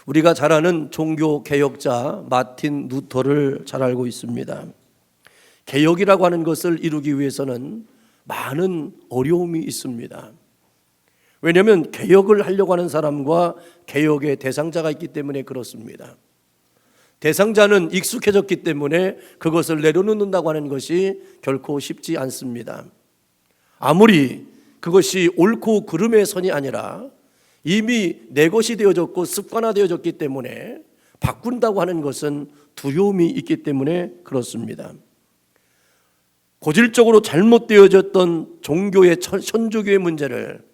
우리가 잘 아는 종교 개혁자 마틴 루터를 잘 알고 있습니다. 개혁이라고 하는 것을 이루기 위해서는 많은 어려움이 있습니다. 왜냐하면 개혁을 하려고 하는 사람과 개혁의 대상자가 있기 때문에 그렇습니다. 대상자는 익숙해졌기 때문에 그것을 내려놓는다고 하는 것이 결코 쉽지 않습니다. 아무리 그것이 옳고 그름의 선이 아니라 이미 내 것이 되어졌고 습관화되어졌기 때문에 바꾼다고 하는 것은 두려움이 있기 때문에 그렇습니다. 고질적으로 잘못되어졌던 종교의 천주교의 문제를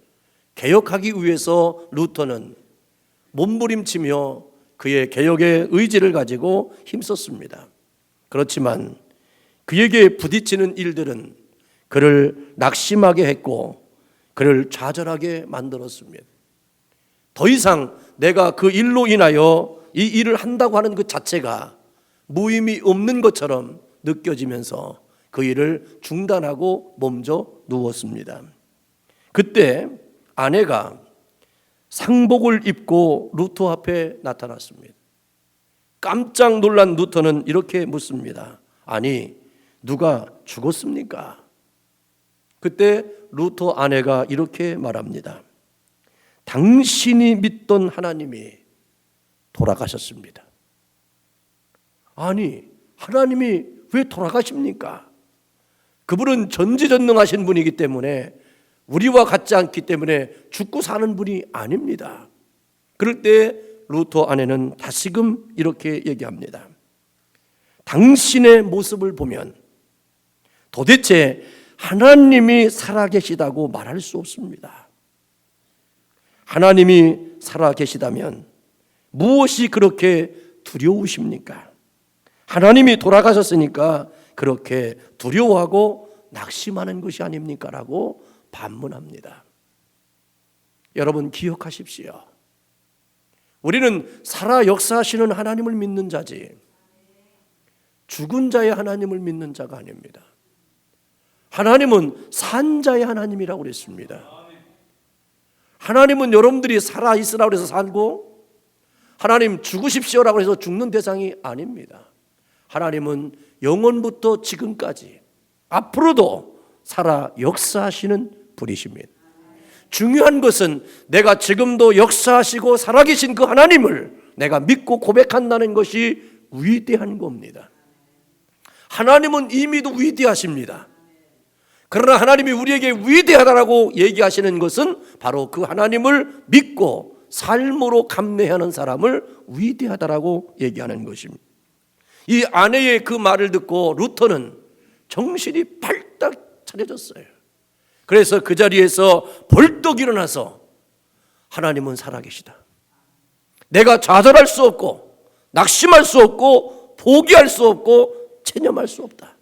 개혁하기 위해서 루터는 몸부림치며 그의 개혁의 의지를 가지고 힘썼습니다. 그렇지만 그에게 부딪히는 일들은 그를 낙심하게 했고 그를 좌절하게 만들었습니다. 더 이상 내가 그 일로 인하여 이 일을 한다고 하는 그 자체가 무의미 없는 것처럼 느껴지면서 그 일을 중단하고 몸져 누웠습니다. 그때 아내가 상복을 입고 루터 앞에 나타났습니다. 깜짝 놀란 루터는 이렇게 묻습니다. 아니, 누가 죽었습니까? 그때 루터 아내가 이렇게 말합니다. 당신이 믿던 하나님이 돌아가셨습니다. 아니, 하나님이 왜 돌아가십니까? 그분은 전지전능하신 분이기 때문에 우리와 같지 않기 때문에 죽고 사는 분이 아닙니다. 그럴 때 루터 아내는 다시금 이렇게 얘기합니다. 당신의 모습을 보면 도대체 하나님이 살아계시다고 말할 수 없습니다. 하나님이 살아계시다면 무엇이 그렇게 두려우십니까? 하나님이 돌아가셨으니까 그렇게 두려워하고 낙심하는 것이 아닙니까? 라고 반문합니다. 여러분 기억하십시오. 우리는 살아 역사하시는 하나님을 믿는 자지 죽은 자의 하나님을 믿는 자가 아닙니다. 하나님은 산 자의 하나님이라고 그랬습니다. 하나님은 여러분들이 살아 있으라고 해서 살고 하나님 죽으십시오라고 해서 죽는 대상이 아닙니다. 하나님은 영원부터 지금까지 앞으로도 살아 역사하시는 분이십니다. 중요한 것은 내가 지금도 역사하시고 살아계신 그 하나님을 내가 믿고 고백한다는 것이 위대한 겁니다. 하나님은 이미도 위대하십니다. 그러나 하나님이 우리에게 위대하다라고 얘기하시는 것은 바로 그 하나님을 믿고 삶으로 감내하는 사람을 위대하다라고 얘기하는 것입니다. 이 아내의 그 말을 듣고 루터는 정신이 발딱 차려졌어요. 그래서 그 자리에서 벌떡 일어나서 하나님은 살아계시다. 내가 좌절할 수 없고 낙심할 수 없고 포기할 수 없고 체념할 수 없다.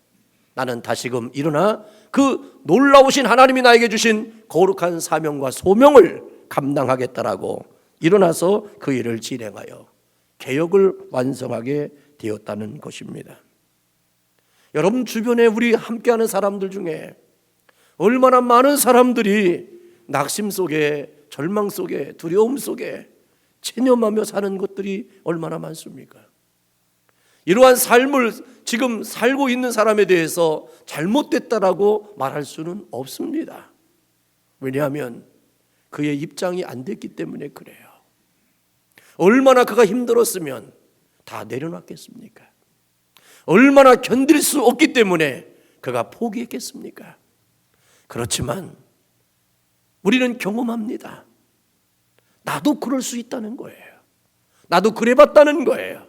나는 다시금 일어나 그 놀라우신 하나님이 나에게 주신 거룩한 사명과 소명을 감당하겠다라고 일어나서 그 일을 진행하여 개혁을 완성하게 되었다는 것입니다. 여러분 주변에 우리 함께하는 사람들 중에 얼마나 많은 사람들이 낙심 속에 절망 속에 두려움 속에 체념하며 사는 것들이 얼마나 많습니까? 이러한 삶을 지금 살고 있는 사람에 대해서 잘못됐다라고 말할 수는 없습니다. 왜냐하면 그의 입장이 안 됐기 때문에 그래요. 얼마나 그가 힘들었으면 다 내려놨겠습니까? 얼마나 견딜 수 없기 때문에 그가 포기했겠습니까? 그렇지만 우리는 경험합니다. 나도 그럴 수 있다는 거예요. 나도 그래봤다는 거예요.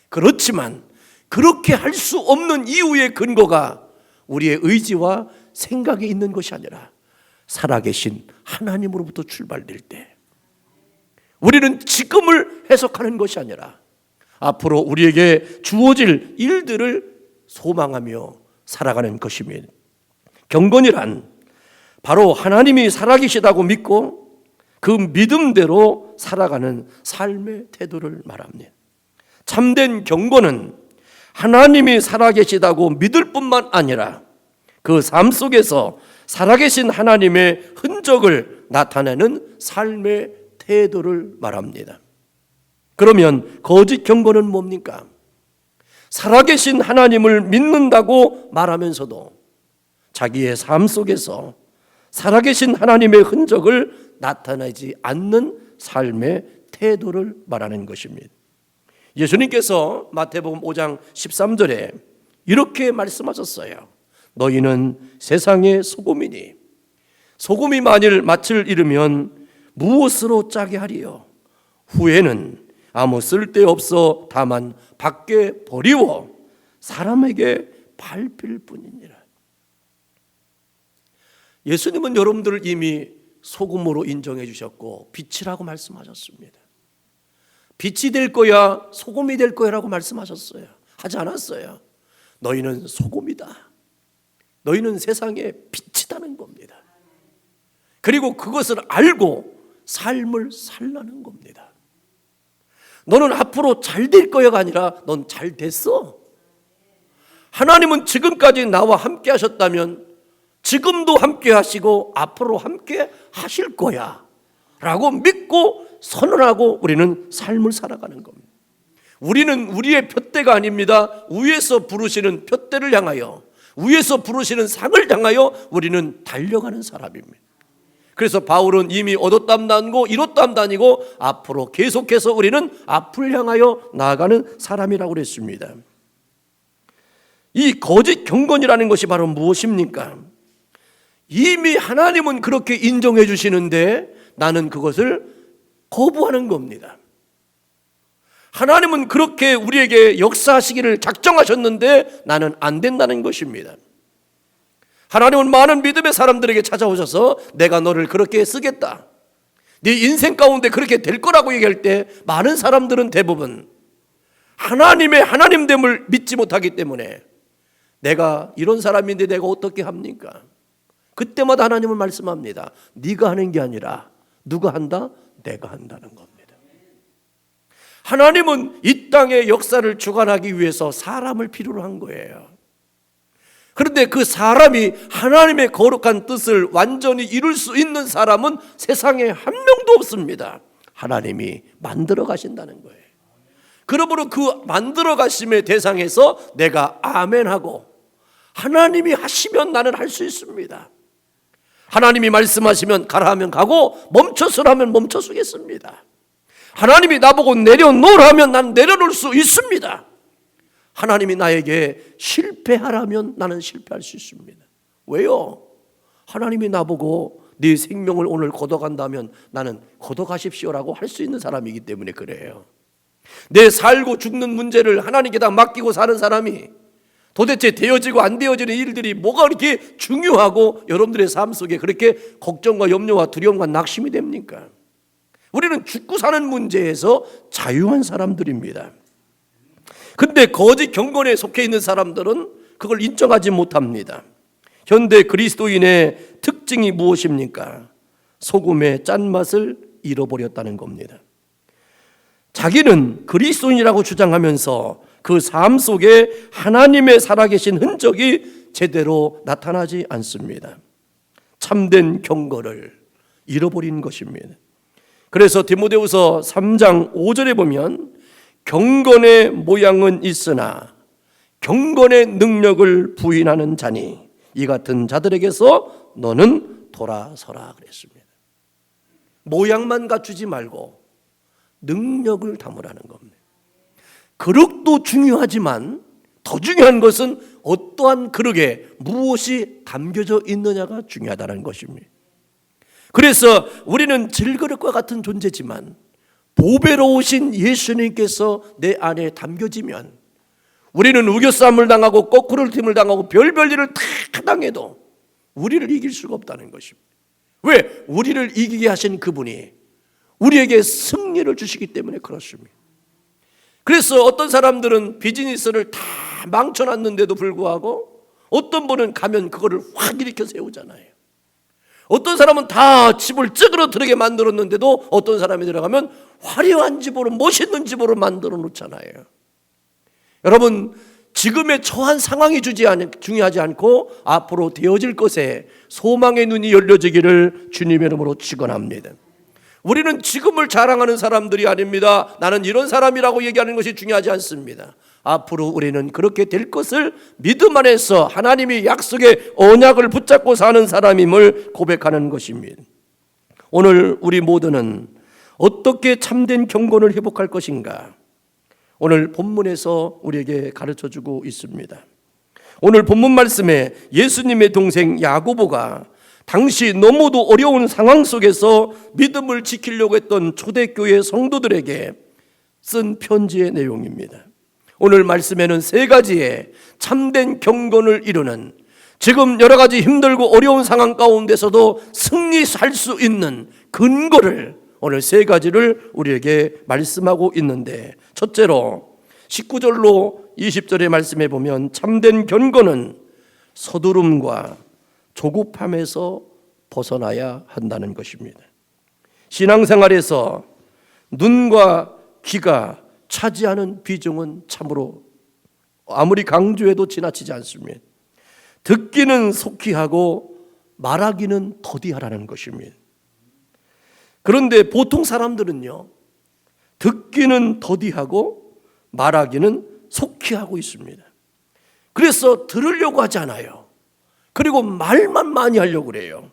그렇지만 그렇게 할 수 없는 이유의 근거가 우리의 의지와 생각에 있는 것이 아니라 살아계신 하나님으로부터 출발될 때 우리는 지금을 해석하는 것이 아니라 앞으로 우리에게 주어질 일들을 소망하며 살아가는 것입니다. 경건이란 바로 하나님이 살아계시다고 믿고 그 믿음대로 살아가는 삶의 태도를 말합니다. 참된 경건은 하나님이 살아계시다고 믿을 뿐만 아니라 그 삶 속에서 살아계신 하나님의 흔적을 나타내는 삶의 태도를 말합니다. 그러면 거짓 경건은 뭡니까? 살아계신 하나님을 믿는다고 말하면서도 자기의 삶 속에서 살아계신 하나님의 흔적을 나타내지 않는 삶의 태도를 말하는 것입니다. 예수님께서 마태복음 5장 13절에 이렇게 말씀하셨어요. 너희는 세상의 소금이니 소금이 만일 맛을 잃으면 무엇으로 짜게 하리요? 후에는 아무 쓸데없어 다만 밖에 버리워 사람에게 밟힐 뿐이니라. 예수님은 여러분들을 이미 소금으로 인정해 주셨고 빛이라고 말씀하셨습니다. 빛이 될 거야, 소금이 될 거야라고 말씀하셨어요. 하지 않았어요. 너희는 소금이다. 너희는 세상에 빛이다는 겁니다. 그리고 그것을 알고 삶을 살라는 겁니다. 너는 앞으로 잘 될 거야가 아니라 넌 잘 됐어. 하나님은 지금까지 나와 함께 하셨다면 지금도 함께 하시고 앞으로 함께 하실 거야 라고 믿고 선언하고 우리는 삶을 살아가는 겁니다. 우리는 우리의 푯대가 아닙니다. 위에서 부르시는 푯대를 향하여, 위에서 부르시는 상을 향하여 우리는 달려가는 사람입니다. 그래서 바울은 이미 얻었담 다니고 이뤘담 다니고 앞으로 계속해서 우리는 앞을 향하여 나아가는 사람이라고 그랬습니다. 이 거짓 경건이라는 것이 바로 무엇입니까? 이미 하나님은 그렇게 인정해 주시는데 나는 그것을 거부하는 겁니다. 하나님은 그렇게 우리에게 역사하시기를 작정하셨는데 나는 안 된다는 것입니다. 하나님은 많은 믿음의 사람들에게 찾아오셔서 내가 너를 그렇게 쓰겠다, 네 인생 가운데 그렇게 될 거라고 얘기할 때 많은 사람들은 대부분 하나님의 하나님됨을 믿지 못하기 때문에 내가 이런 사람인데 내가 어떻게 합니까? 그때마다 하나님은 말씀합니다. 네가 하는 게 아니라 누가 한다? 내가 한다는 겁니다. 하나님은 이 땅의 역사를 주관하기 위해서 사람을 필요로 한 거예요. 그런데 그 사람이 하나님의 거룩한 뜻을 완전히 이룰 수 있는 사람은 세상에 한 명도 없습니다. 하나님이 만들어 가신다는 거예요. 그러므로 그 만들어 가심의 대상에서 내가 아멘하고 하나님이 하시면 나는 할 수 있습니다. 하나님이 말씀하시면 가라 하면 가고 멈춰서라 하면 멈춰서겠습니다. 하나님이 나보고 내려놓으라 하면 난 내려놓을 수 있습니다. 하나님이 나에게 실패하라면 나는 실패할 수 있습니다. 왜요? 하나님이 나보고 네 생명을 오늘 걷어간다면 나는 걷어가십시오라고 할 수 있는 사람이기 때문에 그래요. 내 살고 죽는 문제를 하나님께 다 맡기고 사는 사람이 도대체 되어지고 안 되어지는 일들이 뭐가 그렇게 중요하고 여러분들의 삶 속에 그렇게 걱정과 염려와 두려움과 낙심이 됩니까? 우리는 죽고 사는 문제에서 자유한 사람들입니다. 근데 거짓 경건에 속해 있는 사람들은 그걸 인정하지 못합니다. 현대 그리스도인의 특징이 무엇입니까? 소금의 짠맛을 잃어버렸다는 겁니다. 자기는 그리스도인이라고 주장하면서 그 삶 속에 하나님의 살아계신 흔적이 제대로 나타나지 않습니다. 참된 경건을 잃어버린 것입니다. 그래서 디모데후서 3장 5절에 보면 경건의 모양은 있으나 경건의 능력을 부인하는 자니 이 같은 자들에게서 너는 돌아서라 그랬습니다. 모양만 갖추지 말고 능력을 담으라는 겁니다. 그릇도 중요하지만 더 중요한 것은 어떠한 그릇에 무엇이 담겨져 있느냐가 중요하다는 것입니다. 그래서 우리는 질그릇과 같은 존재지만 보배로우신 예수님께서 내 안에 담겨지면 우리는 우겨싸움을 당하고 거꾸로 팀을 당하고 별별 일을 다 당해도 우리를 이길 수가 없다는 것입니다. 왜? 우리를 이기게 하신 그분이 우리에게 승리를 주시기 때문에 그렇습니다. 그래서 어떤 사람들은 비즈니스를 다 망쳐놨는데도 불구하고 어떤 분은 가면 그거를 확 일으켜 세우잖아요. 어떤 사람은 다 집을 찌그러뜨리게 만들었는데도 어떤 사람이 들어가면 화려한 집으로 멋있는 집으로 만들어 놓잖아요. 여러분, 지금의 처한 상황이 중요하지 않고 앞으로 되어질 것에 소망의 눈이 열려지기를 주님의 이름으로 축원합니다. 우리는 지금을 자랑하는 사람들이 아닙니다. 나는 이런 사람이라고 얘기하는 것이 중요하지 않습니다. 앞으로 우리는 그렇게 될 것을 믿음 안에서 하나님이 약속의 언약을 붙잡고 사는 사람임을 고백하는 것입니다. 오늘 우리 모두는 어떻게 참된 경건을 회복할 것인가? 오늘 본문에서 우리에게 가르쳐주고 있습니다. 오늘 본문 말씀에 예수님의 동생 야고보가 당시 너무도 어려운 상황 속에서 믿음을 지키려고 했던 초대교회 성도들에게 쓴 편지의 내용입니다. 오늘 말씀에는 세 가지의 참된 경건을 이루는, 지금 여러 가지 힘들고 어려운 상황 가운데서도 승리할 수 있는 근거를, 오늘 세 가지를 우리에게 말씀하고 있는데, 첫째로 19절로 20절의 말씀에 보면 참된 경건은 서두름과 조급함에서 벗어나야 한다는 것입니다. 신앙생활에서 눈과 귀가 차지하는 비중은 참으로 아무리 강조해도 지나치지 않습니다. 듣기는 속히 하고 말하기는 더디하라는 것입니다. 그런데 보통 사람들은요, 듣기는 더디하고 말하기는 속히 하고 있습니다. 그래서 들으려고 하지 않아요. 그리고 말만 많이 하려고 그래요.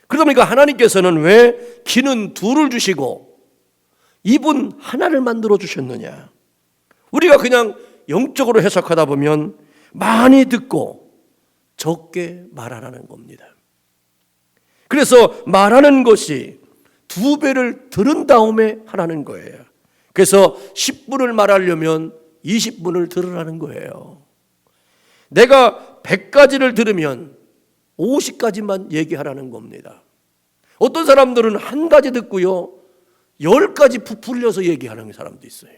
그러다 보니까 하나님께서는 왜 귀는 둘을 주시고 입은 하나를 만들어 주셨느냐? 우리가 그냥 영적으로 해석하다 보면 많이 듣고 적게 말하라는 겁니다. 그래서 말하는 것이 2배를 들은 다음에 하라는 거예요. 그래서 10분을 말하려면 20분을 들으라는 거예요. 내가 100가지를 들으면 50가지만 얘기하라는 겁니다. 어떤 사람들은 한 가지 듣고요, 10가지 부풀려서 얘기하는 사람도 있어요.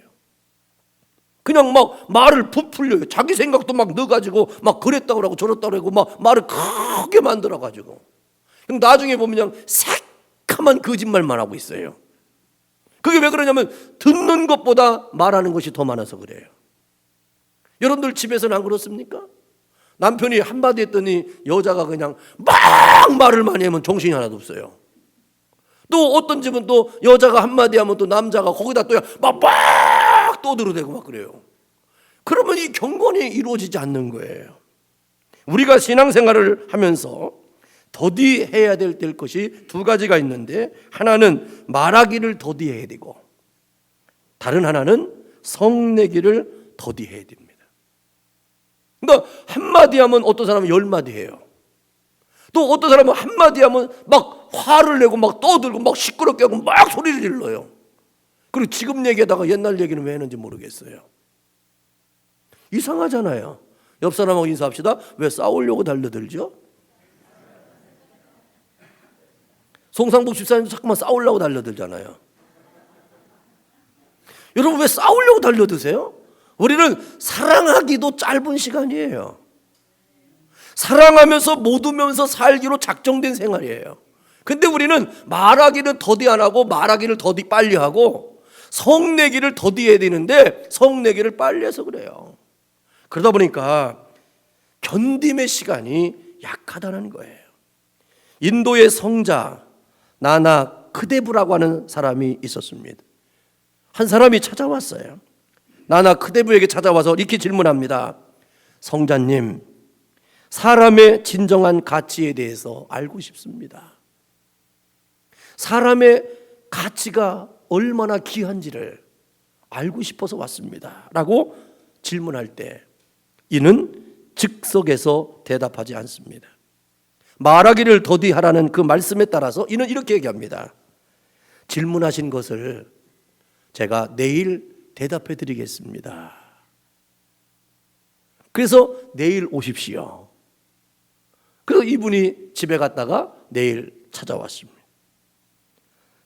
그냥 막 말을 부풀려요. 자기 생각도 막 넣어가지고 막 그랬다고 하고 저랬다고 하고 막 말을 크게 만들어가지고 나중에 보면 그냥 새카만 거짓말만 하고 있어요. 그게 왜 그러냐면 듣는 것보다 말하는 것이 더 많아서 그래요. 여러분들 집에서는 안 그렇습니까? 남편이 한마디 했더니 여자가 그냥 막 말을 많이 하면 정신이 하나도 없어요. 또 어떤 집은 또 여자가 한마디 하면 또 남자가 거기다 또 막 떠들어대고 막 그래요. 그러면 이 경건이 이루어지지 않는 거예요. 우리가 신앙생활을 하면서 더디해야 될 것이 2가지가 있는데, 하나는 말하기를 더디해야 되고 다른 하나는 성내기를 더디해야 됩니다. 그러니까 한마디 하면 어떤 사람은 10마디 해요. 또 어떤 사람은 한마디 하면 막 화를 내고 막 떠들고 막 시끄럽게 하고 막 소리를 질러요. 그리고 지금 얘기하다가 옛날 얘기는 왜 했는지 모르겠어요. 이상하잖아요. 옆 사람하고 인사합시다. 왜 싸우려고 달려들죠? 송상복 집사님도 자꾸만 싸우려고 달려들잖아요. 여러분 왜 싸우려고 달려드세요? 우리는 사랑하기도 짧은 시간이에요. 사랑하면서 못 우면서 살기로 작정된 생활이에요. 근데 우리는 말하기는 더디 안 하고 말하기를 더디 빨리 하고 성내기를 더디 해야 되는데 성내기를 빨리 해서 그래요. 그러다 보니까 견딤의 시간이 약하다는 거예요. 인도의 성자 나나 크데브라고 하는 사람이 있었습니다. 한 사람이 찾아왔어요. 나나 크데브에게 찾아와서 이렇게 질문합니다. 성자님, 사람의 진정한 가치에 대해서 알고 싶습니다. 사람의 가치가 얼마나 귀한지를 알고 싶어서 왔습니다. 라고 질문할 때 이는 즉석에서 대답하지 않습니다. 말하기를 더디하라는 그 말씀에 따라서 이는 이렇게 얘기합니다. 질문하신 것을 제가 내일 대답해 드리겠습니다. 그래서 내일 오십시오. 그래서 이분이 집에 갔다가 내일 찾아왔습니다.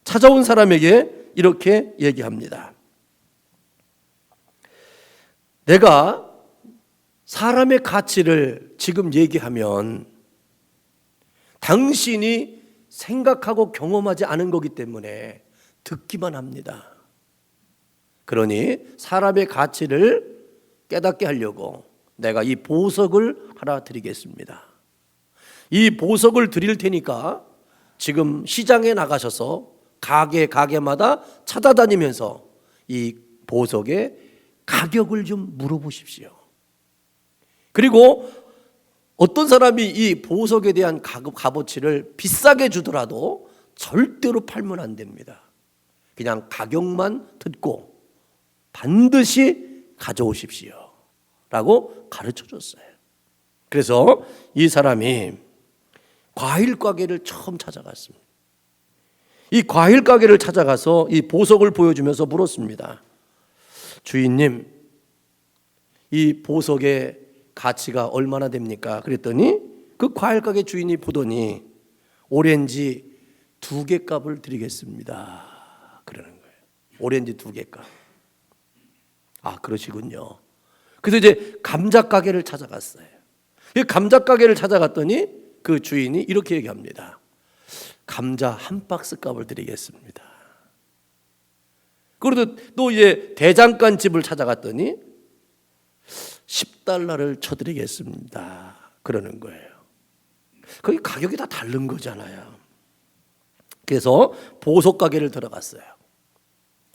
찾아온 사람에게 이렇게 얘기합니다. 내가 사람의 가치를 지금 얘기하면 당신이 생각하고 경험하지 않은 거기 때문에 듣기만 합니다. 그러니 사람의 가치를 깨닫게 하려고 내가 이 보석을 하나 드리겠습니다. 이 보석을 드릴 테니까 지금 시장에 나가셔서 가게마다 찾아다니면서 이 보석의 가격을 좀 물어보십시오. 그리고 어떤 사람이 이 보석에 대한 값어치를 비싸게 주더라도 절대로 팔면 안 됩니다. 그냥 가격만 듣고 반드시 가져오십시오 라고 가르쳐 줬어요. 그래서 이 사람이 과일 가게를 처음 찾아갔습니다. 이 과일 가게를 찾아가서 이 보석을 보여주면서 물었습니다. 주인님, 이 보석의 가치가 얼마나 됩니까? 그랬더니 그 과일 가게 주인이 보더니 오렌지 2개 값을 드리겠습니다 그러는 거예요. 오렌지 2개 값. 아, 그러시군요. 그래서 이제 감자 가게를 찾아갔어요. 이 감자 가게를 찾아갔더니 그 주인이 이렇게 얘기합니다. 감자 1박스 값을 드리겠습니다. 그리고 또 이제 대장간 집을 찾아갔더니 10달러를 쳐드리겠습니다 그러는 거예요. 거기 가격이 다 다른 거잖아요. 그래서 보석 가게를 들어갔어요.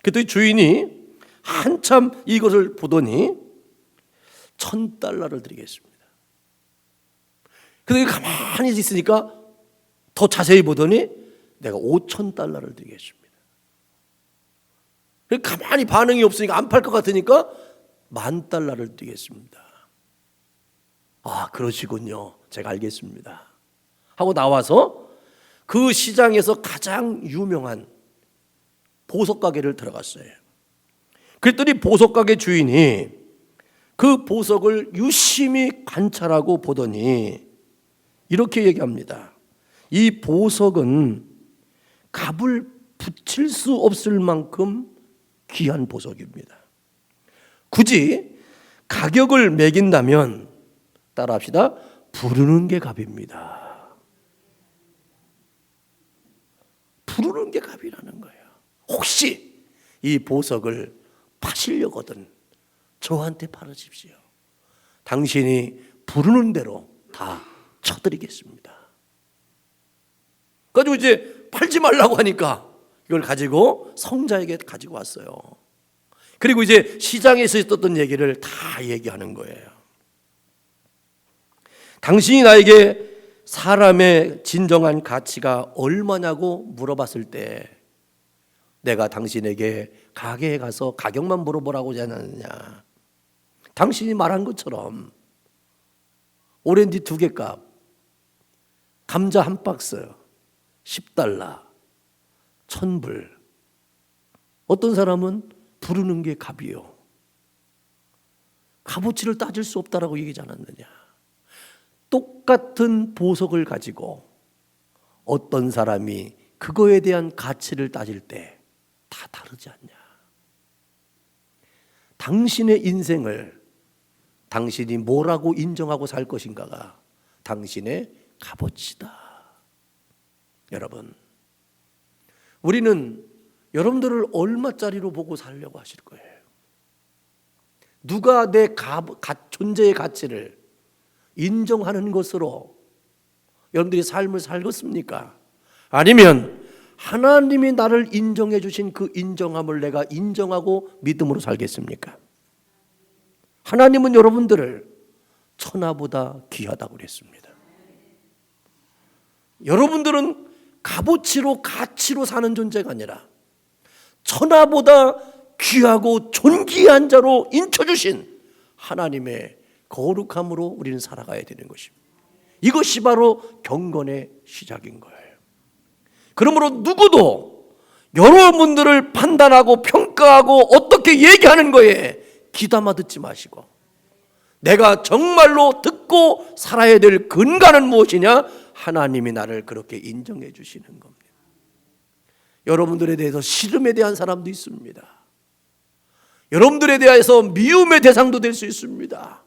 그랬더니 주인이 한참 이것을 보더니 1,000달러를 드리겠습니다. 그래서 가만히 있으니까 더 자세히 보더니 내가 5,000달러를 드리겠습니다. 가만히 반응이 없으니까 안 팔 것 같으니까 10,000달러를 드리겠습니다. 아, 그러시군요. 제가 알겠습니다 하고 나와서 그 시장에서 가장 유명한 보석 가게를 들어갔어요. 그랬더니 보석 가게 주인이 그 보석을 유심히 관찰하고 보더니 이렇게 얘기합니다. 이 보석은 값을 붙일 수 없을 만큼 귀한 보석입니다. 굳이 가격을 매긴다면 따라합시다. 부르는 게 값입니다. 부르는 게 값이라는 거예요. 혹시 이 보석을 파시려거든 저한테 팔으십시오. 당신이 부르는 대로 다 쳐드리겠습니다. 가지고 이제 팔지 말라고 하니까 이걸 가지고 성자에게 가지고 왔어요. 그리고 이제 시장에서 있었던 얘기를 다 얘기하는 거예요. 당신이 나에게 사람의 진정한 가치가 얼마냐고 물어봤을 때 내가 당신에게 가게에 가서 가격만 물어보라고 하지 않았느냐. 당신이 말한 것처럼 오렌지 2개 값, 감자 1박스 10달러, 1,000불. 어떤 사람은 부르는 게 값이요. 값어치를 따질 수 없다라고 얘기하지 않았느냐. 똑같은 보석을 가지고 어떤 사람이 그거에 대한 가치를 따질 때 다 다르지 않냐. 당신의 인생을 당신이 뭐라고 인정하고 살 것인가가 당신의 값어치다. 여러분, 우리는 여러분들을 얼마짜리로 보고 살려고 하실 거예요? 누가 내 존재의 가치를 인정하는 것으로 여러분들이 삶을 살겠습니까? 아니면 하나님이 나를 인정해 주신 그 인정함을 내가 인정하고 믿음으로 살겠습니까? 하나님은 여러분들을 천하보다 귀하다고 그랬습니다. 여러분들은 값어치로 가치로 사는 존재가 아니라 천하보다 귀하고 존귀한 자로 인쳐주신 하나님의 거룩함으로 우리는 살아가야 되는 것입니다. 이것이 바로 경건의 시작인 거예요. 그러므로 누구도 여러분들을 판단하고 평가하고 어떻게 얘기하는 거에 귀담아 듣지 마시고 내가 정말로 듣고 살아야 될 근간은 무엇이냐? 하나님이 나를 그렇게 인정해 주시는 겁니다. 여러분들에 대해서 싫음에 대한 사람도 있습니다. 여러분들에 대해서 미움의 대상도 될 수 있습니다.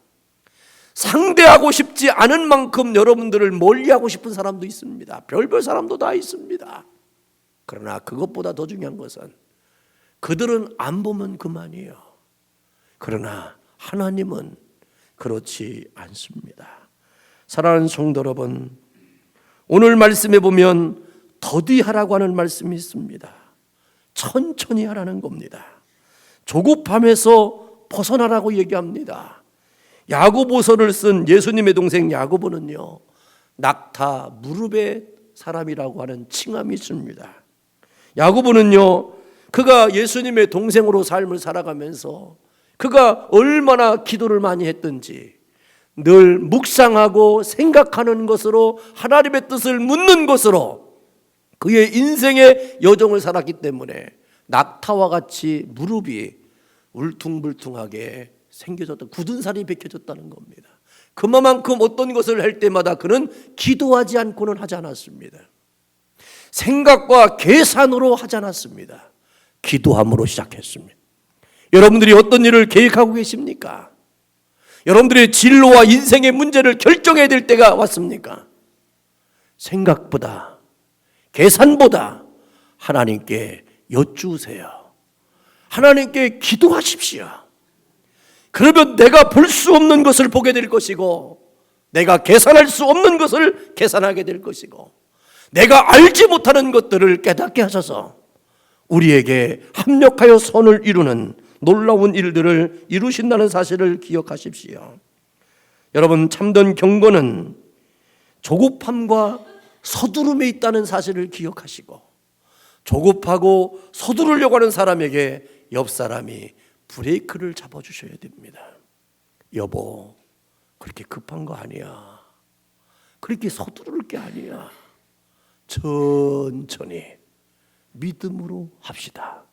상대하고 싶지 않은 만큼 여러분들을 멀리하고 싶은 사람도 있습니다. 별별 사람도 다 있습니다. 그러나 그것보다 더 중요한 것은 그들은 안 보면 그만이에요. 그러나 하나님은 그렇지 않습니다. 사랑하는 성도 여러분, 오늘 말씀에 보면 더디하라고 하는 말씀이 있습니다. 천천히 하라는 겁니다. 조급함에서 벗어나라고 얘기합니다. 야고보서를 쓴 예수님의 동생 야고보는요, 낙타 무릎의 사람이라고 하는 칭함이 있습니다. 야고보는요, 그가 예수님의 동생으로 삶을 살아가면서 그가 얼마나 기도를 많이 했던지 늘 묵상하고 생각하는 것으로 하나님의 뜻을 묻는 것으로 그의 인생의 여정을 살았기 때문에 낙타와 같이 무릎이 울퉁불퉁하게 생겨졌던, 굳은 살이 벗겨졌다는 겁니다. 그만큼 어떤 것을 할 때마다 그는 기도하지 않고는 하지 않았습니다. 생각과 계산으로 하지 않았습니다. 기도함으로 시작했습니다. 여러분들이 어떤 일을 계획하고 계십니까? 여러분들의 진로와 인생의 문제를 결정해야 될 때가 왔습니까? 생각보다, 계산보다 하나님께 여쭈세요. 하나님께 기도하십시오. 그러면 내가 볼 수 없는 것을 보게 될 것이고, 내가 계산할 수 없는 것을 계산하게 될 것이고, 내가 알지 못하는 것들을 깨닫게 하셔서 우리에게 합력하여 선을 이루는 놀라운 일들을 이루신다는 사실을 기억하십시오. 여러분, 참된 경건은 조급함과 서두름에 있다는 사실을 기억하시고, 조급하고 서두르려고 하는 사람에게 옆 사람이 브레이크를 잡아주셔야 됩니다. 여보, 그렇게 급한 거 아니야. 그렇게 서두를 게 아니야. 천천히 믿음으로 합시다.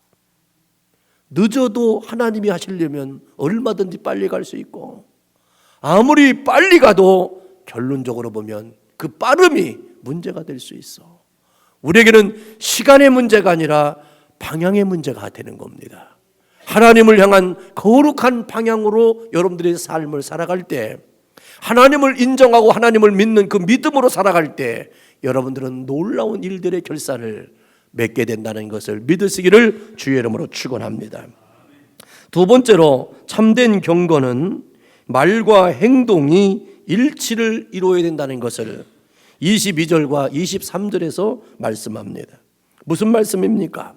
늦어도 하나님이 하시려면 얼마든지 빨리 갈 수 있고, 아무리 빨리 가도 결론적으로 보면 그 빠름이 문제가 될 수 있어. 우리에게는 시간의 문제가 아니라 방향의 문제가 되는 겁니다. 하나님을 향한 거룩한 방향으로 여러분들의 삶을 살아갈 때, 하나님을 인정하고 하나님을 믿는 그 믿음으로 살아갈 때 여러분들은 놀라운 일들의 결산을 맺게 된다는 것을 믿으시기를 주의 이름으로 축원합니다. 두 번째로, 참된 경건은 말과 행동이 일치를 이루어야 된다는 것을 22절과 23절에서 말씀합니다. 무슨 말씀입니까?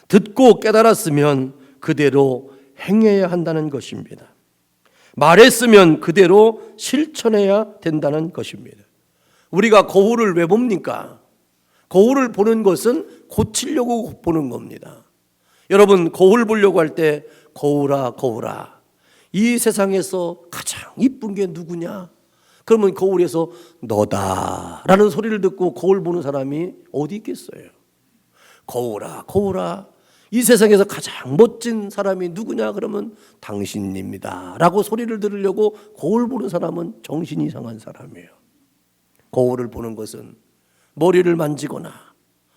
듣고 깨달았으면 그대로 행해야 한다는 것입니다. 말했으면 그대로 실천해야 된다는 것입니다. 우리가 거울을 왜 봅니까? 거울을 보는 것은 고치려고 보는 겁니다. 여러분, 거울 보려고 할 때 거울아 거울아, 이 세상에서 가장 이쁜 게 누구냐? 그러면 거울에서 너다라는 소리를 듣고 거울 보는 사람이 어디 있겠어요? 거울아 거울아, 이 세상에서 가장 멋진 사람이 누구냐? 그러면 당신입니다 라고 소리를 들으려고 거울 보는 사람은 정신이 이상한 사람이에요. 거울을 보는 것은 머리를 만지거나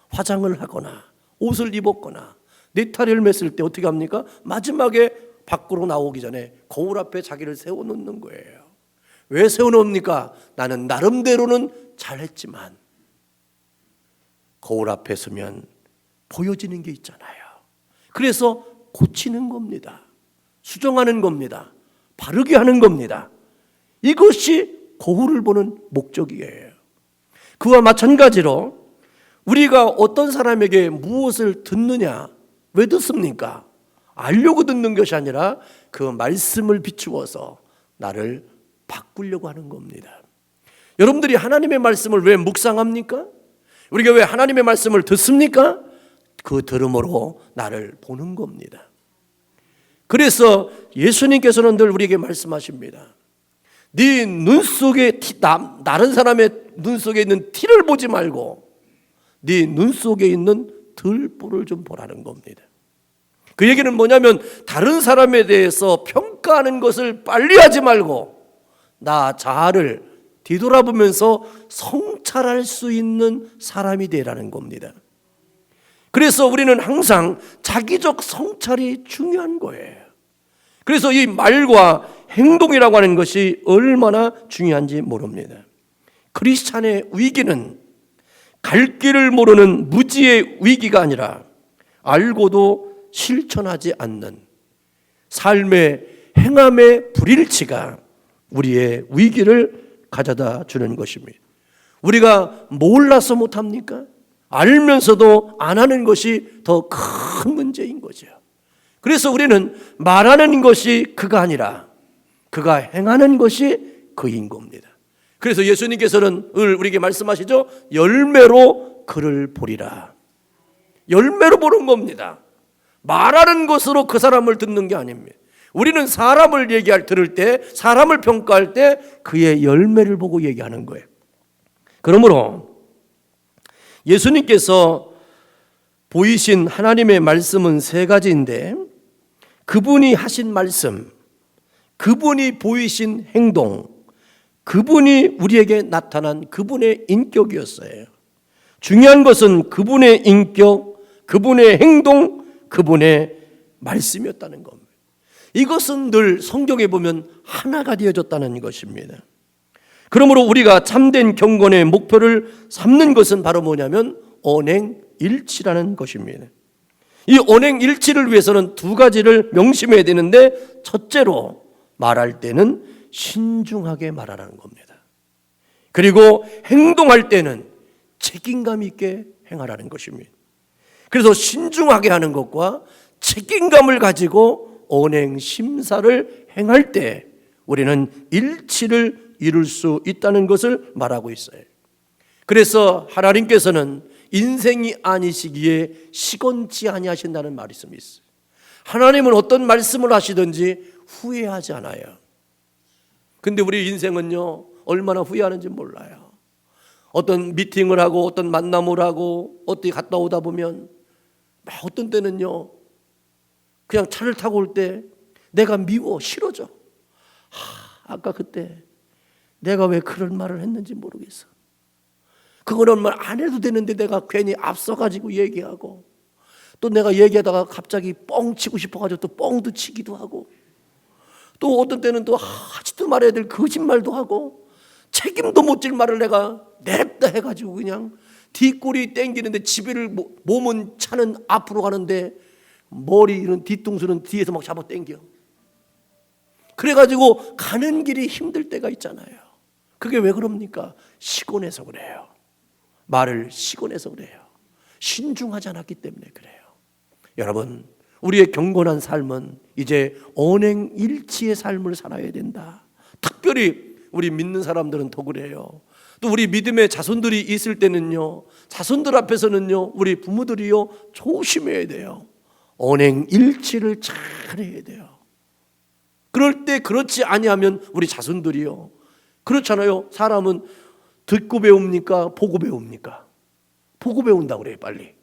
화장을 하거나 옷을 입었거나 넥타이를 맸을 때 어떻게 합니까? 마지막에 밖으로 나오기 전에 거울 앞에 자기를 세워놓는 거예요. 왜 세워놓습니까? 나는 나름대로는 잘했지만 거울 앞에 서면 보여지는 게 있잖아요. 그래서 고치는 겁니다. 수정하는 겁니다. 바르게 하는 겁니다. 이것이 거울을 보는 목적이에요. 그와 마찬가지로 우리가 어떤 사람에게 무엇을 듣느냐, 왜 듣습니까? 알려고 듣는 것이 아니라 그 말씀을 비추어서 나를 바꾸려고 하는 겁니다. 여러분들이 하나님의 말씀을 왜 묵상합니까? 우리가 왜 하나님의 말씀을 듣습니까? 그 들음으로 나를 보는 겁니다. 그래서 예수님께서는 늘 우리에게 말씀하십니다. 네 눈 속에 다른 사람의 눈 속에 있는 티를 보지 말고 네 눈 속에 있는 들보를 좀 보라는 겁니다. 그 얘기는 뭐냐면 다른 사람에 대해서 평가하는 것을 빨리 하지 말고 나 자아를 뒤돌아보면서 성찰할 수 있는 사람이 되라는 겁니다. 그래서 우리는 항상 자기적 성찰이 중요한 거예요. 그래서 이 말과 행동이라고 하는 것이 얼마나 중요한지 모릅니다. 크리스찬의 위기는 갈 길을 모르는 무지의 위기가 아니라 알고도 실천하지 않는 삶의 행함의 불일치가 우리의 위기를 가져다 주는 것입니다. 우리가 몰라서 못합니까? 알면서도 안 하는 것이 더 큰 문제인 거죠. 그래서 우리는 말하는 것이 그가 아니라 그가 행하는 것이 그인 겁니다. 그래서 예수님께서는 우리에게 말씀하시죠. 열매로 그를 보리라. 열매로 보는 겁니다. 말하는 것으로 그 사람을 듣는 게 아닙니다. 우리는 사람을 들을 때, 사람을 평가할 때 그의 열매를 보고 얘기하는 거예요. 그러므로 예수님께서 보이신 하나님의 말씀은 세 가지인데, 그분이 하신 말씀, 그분이 보이신 행동, 그분이 우리에게 나타난 그분의 인격이었어요. 중요한 것은 그분의 인격, 그분의 행동, 그분의 말씀이었다는 겁니다. 이것은 늘 성경에 보면 하나가 되어졌다는 것입니다. 그러므로 우리가 참된 경건의 목표를 삼는 것은 바로 뭐냐면 언행일치라는 것입니다. 이 언행일치를 위해서는 두 가지를 명심해야 되는데, 첫째로 말할 때는 신중하게 말하라는 겁니다. 그리고 행동할 때는 책임감 있게 행하라는 것입니다. 그래서 신중하게 하는 것과 책임감을 가지고 언행 심사를 행할 때 우리는 일치를 이룰 수 있다는 것을 말하고 있어요. 그래서 하나님께서는 인생이 아니시기에 시건치 아니하신다는 말씀이 있어요. 하나님은 어떤 말씀을 하시든지 후회하지 않아요. 근데 우리 인생은요, 얼마나 후회하는지 몰라요. 어떤 미팅을 하고 어떤 만남을 하고 어디 갔다 오다 보면 어떤 때는요, 그냥 차를 타고 올 때 내가 미워, 싫어져. 아까 그때 내가 왜 그런 말을 했는지 모르겠어. 그거는 말 안 해도 되는데 내가 괜히 앞서가지고 얘기하고, 또 내가 얘기하다가 갑자기 뻥 치고 싶어가지고 또 뻥도 치기도 하고, 또 어떤 때는 또 하지도 말아야 될 거짓말도 하고, 책임도 못 질 말을 내가 냅다 해가지고 그냥 뒷골이 땡기는데 지배를, 몸은 차는 앞으로 가는데 머리는 뒤통수는 뒤에서 막 잡아 당겨. 그래가지고 가는 길이 힘들 때가 있잖아요. 그게 왜 그럽니까? 시곤해서 그래요. 말을 시곤해서 그래요. 신중하지 않았기 때문에 그래요. 여러분, 우리의 경건한 삶은 이제 언행일치의 삶을 살아야 된다. 특별히 우리 믿는 사람들은 더 그래요. 또 우리 믿음의 자손들이 있을 때는요, 자손들 앞에서는요, 우리 부모들이요, 조심해야 돼요. 언행일치를 잘 해야 돼요. 그럴 때 그렇지 아니하면 우리 자손들이요, 그렇잖아요. 사람은 듣고 배웁니까? 보고 배웁니까? 보고 배운다고 그래요. 빨리.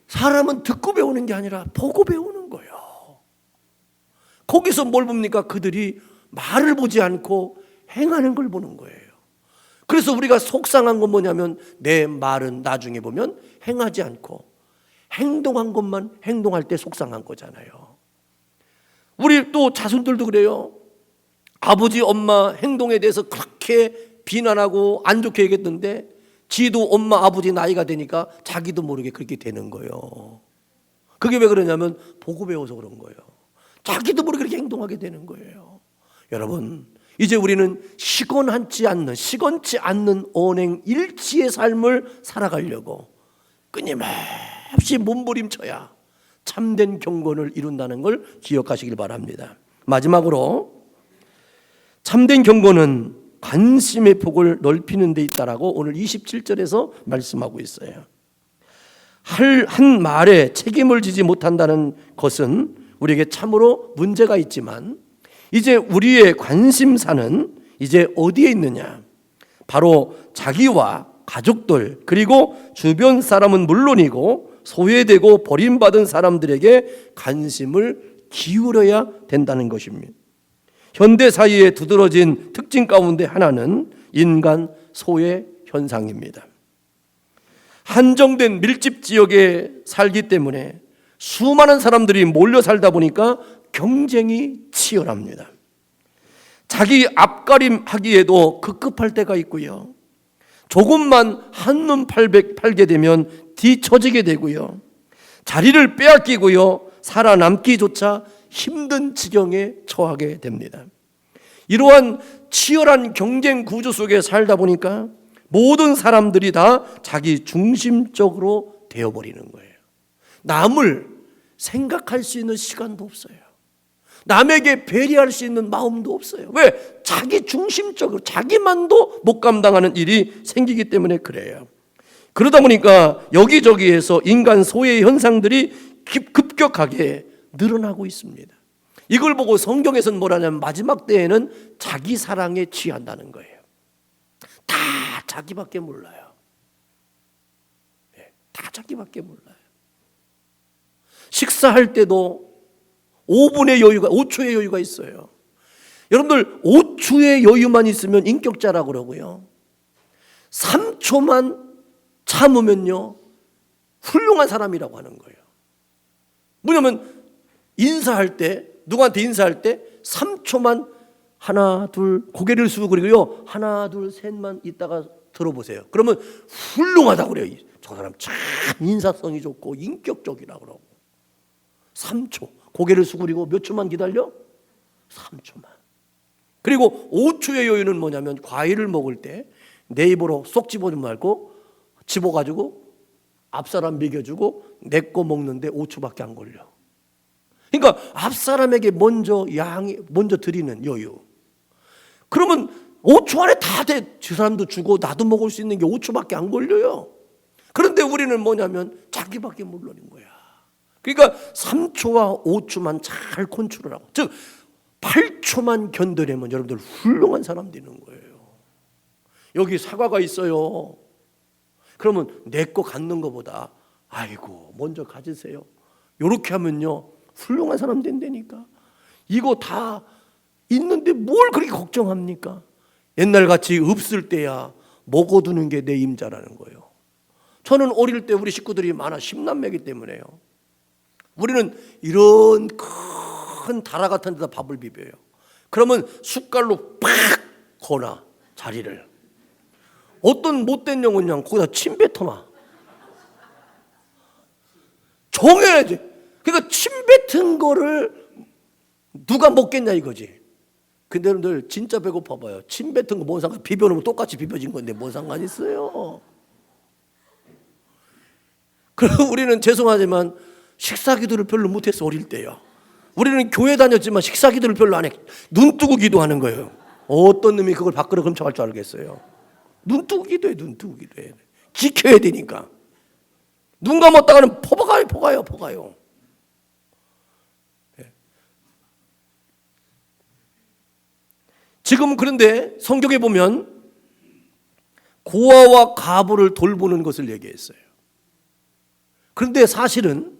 사람은 듣고 배우는 게 아니라 보고 배우는 거예요. 거기서 뭘 봅니까? 그들이 말을 보지 않고 행하는 걸 보는 거예요. 그래서 우리가 속상한 건 뭐냐면 내 말은 나중에 보면 행하지 않고 행동한 것만 행동할 때 속상한 거잖아요. 우리 또 자손들도 그래요. 아버지 엄마 행동에 대해서 그렇게 비난하고 안 좋게 얘기했는데 지도 엄마 아버지 나이가 되니까 자기도 모르게 그렇게 되는 거예요. 그게 왜 그러냐면 보고 배워서 그런 거예요. 자기도 모르게 그렇게 행동하게 되는 거예요. 여러분, 이제 우리는 시건치 않는 언행일치의 삶을 살아가려고 끊임없이 몸부림쳐야 참된 경건을 이룬다는 걸 기억하시길 바랍니다. 마지막으로, 참된 경건은 관심의 폭을 넓히는 데 있다라고 오늘 27절에서 말씀하고 있어요. 한 말에 책임을 지지 못한다는 것은 우리에게 참으로 문제가 있지만, 이제 우리의 관심사는 이제 어디에 있느냐? 바로 자기와 가족들, 그리고 주변 사람은 물론이고 소외되고 버림받은 사람들에게 관심을 기울여야 된다는 것입니다. 현대 사회에 두드러진 특징 가운데 하나는 인간 소외 현상입니다. 한정된 밀집 지역에 살기 때문에 수많은 사람들이 몰려 살다 보니까 경쟁이 치열합니다. 자기 앞가림하기에도 급급할 때가 있고요. 조금만 한눈 팔게 되면 뒤처지게 되고요. 자리를 빼앗기고요. 살아남기조차 힘든 지경에 처하게 됩니다. 이러한 치열한 경쟁 구조 속에 살다 보니까 모든 사람들이 다 자기 중심적으로 되어버리는 거예요. 남을 생각할 수 있는 시간도 없어요. 남에게 배려할 수 있는 마음도 없어요. 왜? 자기 중심적으로 자기만도 못 감당하는 일이 생기기 때문에 그래요. 그러다 보니까 여기저기에서 인간 소외의 현상들이 급격하게 늘어나고 있습니다. 이걸 보고 성경에서는 뭐라냐면 마지막 때에는 자기 사랑에 취한다는 거예요. 다 자기밖에 몰라요. 다 자기밖에 몰라요. 식사할 때도 5분의 여유가, 5초의 여유가 있어요. 여러분들 5초의 여유만 있으면 인격자라고 그러고요. 3초만 참으면요 훌륭한 사람이라고 하는 거예요. 뭐냐면 인사할 때, 누구한테 인사할 때 3초만 하나 둘 고개를 숙이고 그리고요 하나 둘 셋만 있다가 들어보세요. 그러면 훌륭하다고 그래요. 저 사람 참 인사성이 좋고 인격적이라고 그러고. 3초 고개를 숙이고 몇 초만 기다려? 3초만. 그리고 5초의 여유는 뭐냐면 과일을 먹을 때 내 입으로 쏙 집어주지 말고 집어가지고 앞사람 먹여주고 내 거 먹는데 5초밖에 안 걸려. 그러니까 앞사람에게 먼저 드리는 여유. 그러면 5초 안에 다 돼. 저 사람도 주고 나도 먹을 수 있는 게 5초밖에 안 걸려요. 그런데 우리는 뭐냐면 자기밖에 모르는 거야. 그러니까 3초와 5초만 잘 컨트롤 하고, 즉 8초만 견뎌내면 여러분들 훌륭한 사람 되는 거예요. 여기 사과가 있어요. 그러면 내 거 갖는 것보다 아이고 먼저 가지세요. 이렇게 하면요 훌륭한 사람 된다니까. 이거 다 있는데 뭘 그렇게 걱정합니까? 옛날같이 없을 때야 먹어두는 게 내 임자라는 거예요. 저는 어릴 때 우리 식구들이 많아 10남매이기 때문에요. 우리는 이런 큰 다라 같은 데다 밥을 비벼요. 그러면 숟갈로 팍 거나 자리를. 어떤 못된 영은 그냥 거기다 침 뱉어놔. 정해야지. 그러니까 침 뱉은 거를 누가 먹겠냐 이거지. 근데 여러분들 진짜 배고파 봐요. 침 뱉은 거 뭔 상관? 비벼놓으면 똑같이 비벼진 건데 뭔 상관 있어요. 그리고 우리는 죄송하지만 식사 기도를 별로 못했어. 어릴 때요. 우리는 교회 다녔지만 식사 기도를 별로 안 해. 눈 뜨고 기도하는 거예요. 어떤 놈이 그걸 밖으로 훔쳐갈 줄 알겠어요. 눈 뜨고 기도해. 눈 뜨고 기도해. 지켜야 되니까. 눈 감았다가는 포가요. 지금 그런데 성경에 보면 고아와 과부를 돌보는 것을 얘기했어요. 그런데 사실은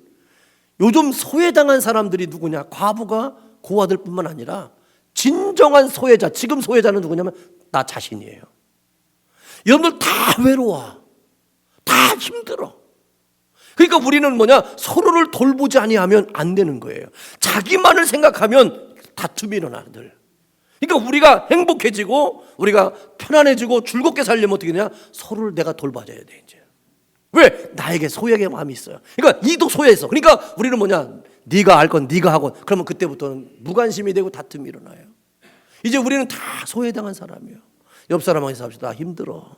요즘 소외당한 사람들이 누구냐? 과부가 고아들뿐만 아니라 진정한 소외자, 지금 소외자는 누구냐면 나 자신이에요. 여러분들 다 외로워. 다 힘들어. 그러니까 우리는 뭐냐? 서로를 돌보지 아니하면 안 되는 거예요. 자기만을 생각하면 다툼이 일어나 늘. 그러니까 우리가 행복해지고 우리가 편안해지고 즐겁게 살려면 어떻게 되냐? 서로를 내가 돌봐줘야 돼 이제. 왜? 나에게 소외의 마음이 있어요. 그러니까 니도 소외했어. 그러니까 우리는 뭐냐? 네가 알 건 네가 하고. 그러면 그때부터는 무관심이 되고 다툼이 일어나요. 이제 우리는 다 소외당한 사람이에요. 옆 사람하고 인사합시다. 나 힘들어.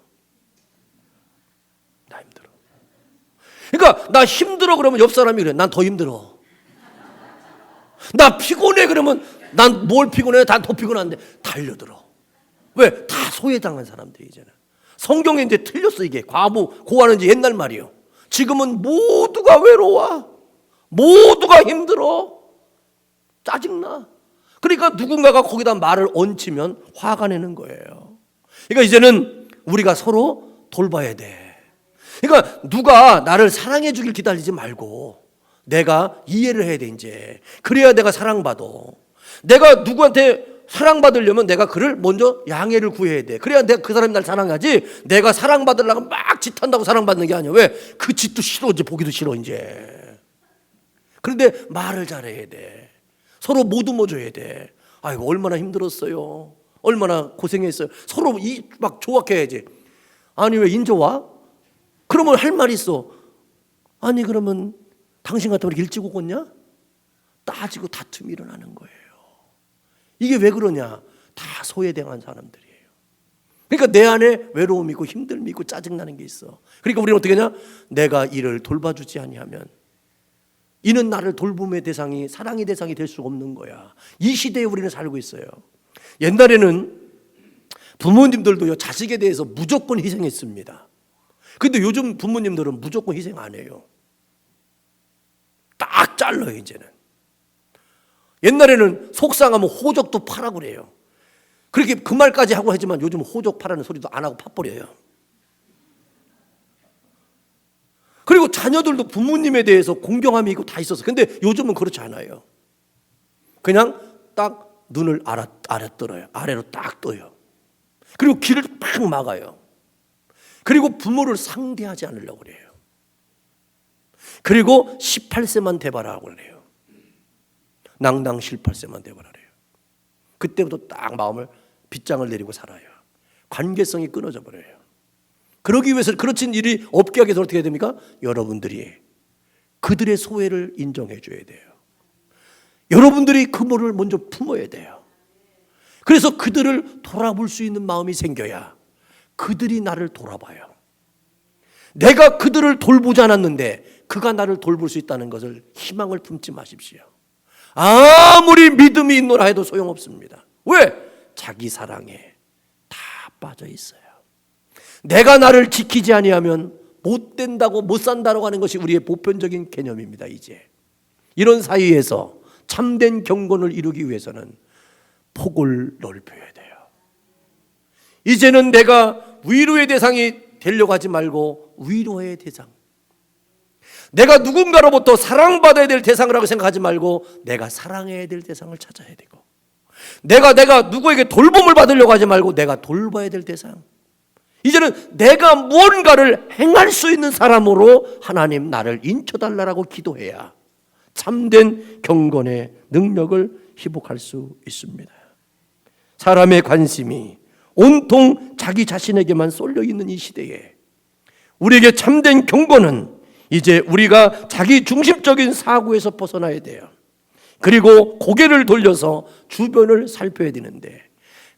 그러니까 나 힘들어 그러면 옆 사람이 그래. 난 더 힘들어. 나 피곤해 그러면 난 뭘 피곤해? 난 더 피곤한데 달려들어. 왜? 다 소외당한 사람들이 이제는. 성경에 이제 틀렸어 이게. 과부, 고아는 이제 옛날 말이에요. 지금은 모두가 외로워. 모두가 힘들어. 짜증나. 그러니까 누군가가 거기다 말을 얹히면 화가 내는 거예요. 그러니까 이제는 우리가 서로 돌봐야 돼. 그러니까 누가 나를 사랑해 주길 기다리지 말고 내가 이해를 해야 돼 이제. 그래야 내가 사랑받아. 내가 누구한테 사랑받으려면 내가 그를 먼저 양해를 구해야 돼. 그래야 내가 그 사람이 날 사랑하지. 내가 사랑받으려고 막 짓한다고 사랑받는 게 아니야. 왜? 그 짓도 싫어. 이제 보기도 싫어 이제. 그런데 말을 잘해야 돼. 서로 못 움어줘야 돼. 아이고 얼마나 힘들었어요. 얼마나 고생했어요. 서로 막 조악해야지. 아니 왜 인제 와? 그러면 할 말이 있어. 아니 그러면 당신 같으면 이렇게 일찍 오겠냐? 따지고 다툼이 일어나는 거예요. 이게 왜 그러냐? 다 소외당한 사람들이에요. 그러니까 내 안에 외로움이 있고 힘듦이 있고 짜증나는 게 있어. 그러니까 우리는 어떻게 하냐? 내가 이를 돌봐주지 아니하면 이는 나를 돌봄의 대상이, 사랑의 대상이 될 수 없는 거야. 이 시대에 우리는 살고 있어요. 옛날에는 부모님들도요, 자식에 대해서 무조건 희생했습니다. 근데 요즘 부모님들은 무조건 희생 안 해요. 딱 잘라요, 이제는. 옛날에는 속상하면 호적도 파라고 그래요. 그렇게 그 말까지 하고 하지만 요즘 호적 파라는 소리도 안 하고 파버려요. 그리고 자녀들도 부모님에 대해서 공경함이 있고 다 있었어. 근데 요즘은 그렇지 않아요. 그냥 딱 눈을 아래 떨어요. 아래로 딱 떠요. 그리고 길을 팍 막아요. 그리고 부모를 상대하지 않으려고 그래요. 그리고 18세만 돼봐라 그래요. 낭당 18세만 돼봐라 그래요. 그때부터 딱 마음을 빗장을 내리고 살아요. 관계성이 끊어져 버려요. 그러기 위해서 그렇진 일이 없게 하기 위해서 어떻게 해야 됩니까? 여러분들이 그들의 소외를 인정해 줘야 돼요. 여러분들이 그 모를 먼저 품어야 돼요. 그래서 그들을 돌아볼 수 있는 마음이 생겨야 그들이 나를 돌아봐요. 내가 그들을 돌보지 않았는데 그가 나를 돌볼 수 있다는 것을 희망을 품지 마십시오. 아무리 믿음이 있노라 해도 소용없습니다. 왜? 자기 사랑에 다 빠져 있어요. 내가 나를 지키지 아니하면 못 된다고, 못 산다고 하는 것이 우리의 보편적인 개념입니다. 이제 이런 사이에서 참된 경건을 이루기 위해서는 폭을 넓혀야 돼요. 이제는 내가 위로의 대상이 되려고 하지 말고 위로의 대상, 내가 누군가로부터 사랑받아야 될 대상이라고 생각하지 말고 내가 사랑해야 될 대상을 찾아야 되고, 내가 누구에게 돌봄을 받으려고 하지 말고 내가 돌봐야 될 대상, 이제는 내가 무언가를 행할 수 있는 사람으로 하나님 나를 인쳐달라고 기도해야 참된 경건의 능력을 회복할 수 있습니다. 사람의 관심이 온통 자기 자신에게만 쏠려 있는 이 시대에 우리에게 참된 경건은 이제 우리가 자기 중심적인 사고에서 벗어나야 돼요. 그리고 고개를 돌려서 주변을 살펴야 되는데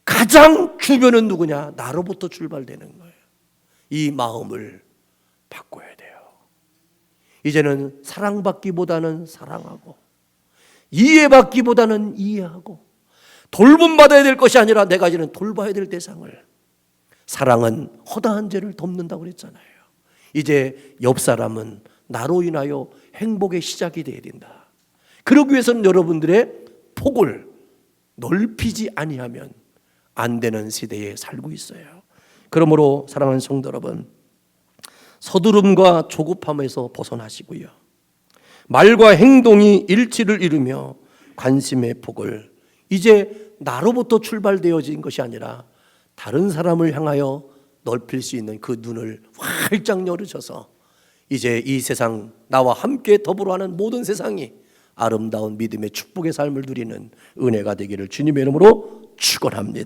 가장 주변은 누구냐? 나로부터 출발되는 거예요. 이 마음을 바꿔야 돼요. 이제는 사랑받기보다는 사랑하고, 이해받기보다는 이해하고, 돌봄받아야 될 것이 아니라 내가 이제는 돌봐야 될 대상을, 사랑은 허다한 죄를 덮는다고 그랬잖아요. 이제 옆 사람은 나로 인하여 행복의 시작이 되어야 된다. 그러기 위해서는 여러분들의 폭을 넓히지 아니하면 안 되는 시대에 살고 있어요. 그러므로 사랑하는 성도 여러분, 서두름과 조급함에서 벗어나시고요, 말과 행동이 일치를 이루며 관심의 폭을 이제 나로부터 출발되어진 것이 아니라 다른 사람을 향하여 넓힐 수 있는 그 눈을 활짝 열으셔서 이제 이 세상, 나와 함께 더불어하는 모든 세상이 아름다운 믿음의 축복의 삶을 누리는 은혜가 되기를 주님의 이름으로 축원합니다.